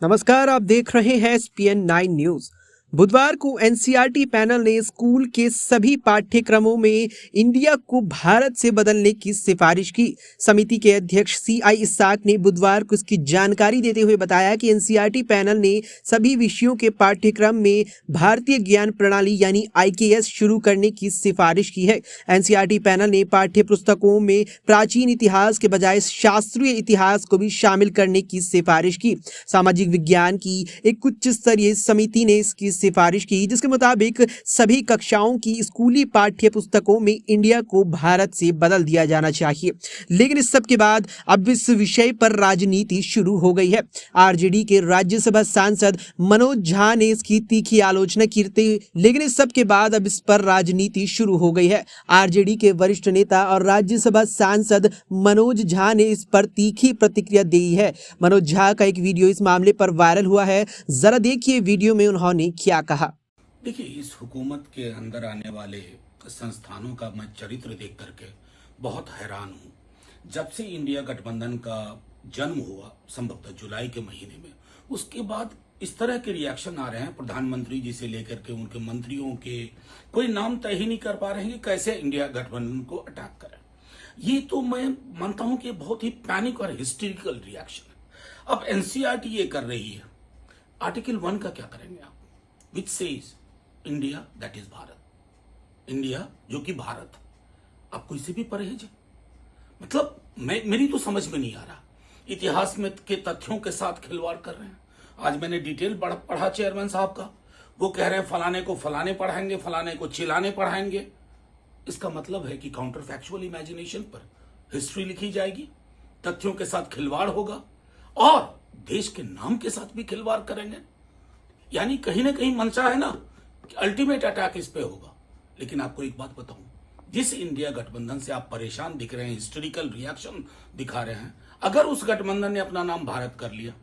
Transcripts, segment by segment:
नमस्कार, आप देख रहे हैं एसपीएन 9 न्यूज। बुधवार को एनसीईआरटी पैनल ने स्कूल के सभी पाठ्यक्रमों में इंडिया को भारत से बदलने की सिफारिश की। समिति के अध्यक्ष सीआई इसाक ने बुधवार को इसकी जानकारी देते हुए बताया कि एनसीईआरटी पैनल ने सभी विषयों के पाठ्यक्रम में भारतीय ज्ञान प्रणाली यानी आईकेएस शुरू करने की सिफारिश की है। एनसीईआरटी पैनल ने पाठ्य पुस्तकों में प्राचीन इतिहास के बजाय शास्त्रीय इतिहास को भी शामिल करने की सिफारिश की। सामाजिक विज्ञान की एक उच्च स्तरीय समिति ने इसकी सिफारिश की, जिसके मुताबिक सभी कक्षाओं की स्कूली पाठ्य पुस्तकों में इंडिया को भारत से बदल दिया जाना चाहिए। लेकिन इस सब के बाद अब इस विषय पर राजनीति शुरू हो गई है। आरजेडी के राज्यसभा सांसद मनोज झा ने इसकी तीखी आलोचना की, लेकिन इस सब के बाद अब इस पर राजनीति शुरू हो गई है। आरजेडी के वरिष्ठ नेता और राज्यसभा सांसद मनोज झा ने इस पर तीखी प्रतिक्रिया दी है। मनोज झा का एक वीडियो इस मामले पर वायरल हुआ है, जरा देखिए वीडियो में उन्होंने क्या कहा। देखिए, इस हुकूमत के अंदर आने वाले संस्थानों का मैं चरित्र देख करके बहुत हैरान हूँ। जब से इंडिया गठबंधन का जन्म हुआ, संभवतः जुलाई के महीने में, उसके बाद इस तरह के रिएक्शन आ रहे हैं। प्रधानमंत्री जी से लेकर के उनके मंत्रियों के कोई नाम तय ही नहीं कर पा रहे हैं कि कैसे इंडिया गठबंधन को अटैक करें। ये तो मैं मानता हूं कि बहुत ही पैनिक और हिस्टेरिकल रिएक्शन है। अब एनसीईआरटी ये कर रही है। आर्टिकल 1 का क्या करेंगे आप, which says India that is Bharat, India जो कि भारत। आपको इससे भी परहेज है? मतलब मेरी तो समझ में नहीं आ रहा। इतिहास में के तथ्यों के साथ खिलवाड़ कर रहे हैं। आज मैंने डिटेल पढ़ा चेयरमैन साहब का, वो कह रहे हैं फलाने को फलाने पढ़ाएंगे, फलाने को चिलाने पढ़ाएंगे। इसका मतलब है कि काउंटर फैक्चुअल इमेजिनेशन पर हिस्ट्री लिखी जाएगी, तथ्यों के साथ खिलवाड़ होगा और देश के नाम के साथ भी खिलवाड़ करेंगे। यानी कहीं ना कहीं मंशा है ना कि अल्टीमेट अटैक इस पे होगा। लेकिन आपको एक बात बताऊं, जिस इंडिया गठबंधन से आप परेशान दिख रहे हैं, हिस्टोरिकल रिएक्शन दिखा रहे हैं, अगर उस गठबंधन ने अपना नाम भारत कर लिया,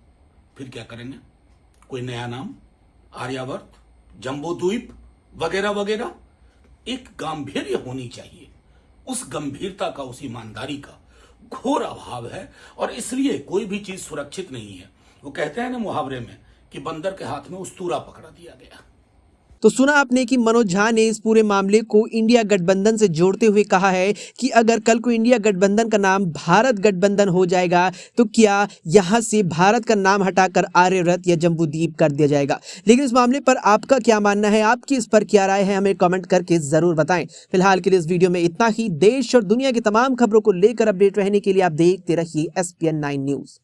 फिर क्या करेंगे? कोई नया नाम, आर्यावर्त, जम्बो द्वीप वगैरह वगैरह। एक गांभीर्य होनी चाहिए। उस गंभीरता का, उस ईमानदारी का घोर अभाव है और इसलिए कोई भी चीज सुरक्षित नहीं है। वो कहते हैं ना मुहावरे में कि बंदर के हाथ में उस्तूरा पकड़ा दिया गया। तो सुना आपने कि मनोज झा ने इस पूरे मामले को इंडिया गठबंधन से जोड़ते हुए कहा है कि अगर कल को इंडिया गठबंधन का नाम भारत गठबंधन हो जाएगा तो क्या यहां से भारत का नाम हटाकर आर्यव्रत या जम्बूद्वीप कर दिया जाएगा। लेकिन इस मामले पर आपका क्या मानना है, आपकी इस पर क्या राय है, हमें कमेंट करके जरूर बताएं। फिलहाल के लिए इस वीडियो में इतना ही। देश और दुनिया की तमाम खबरों को लेकर अपडेट रहने के लिए आप देखते रहिए एसपीएन 9 न्यूज।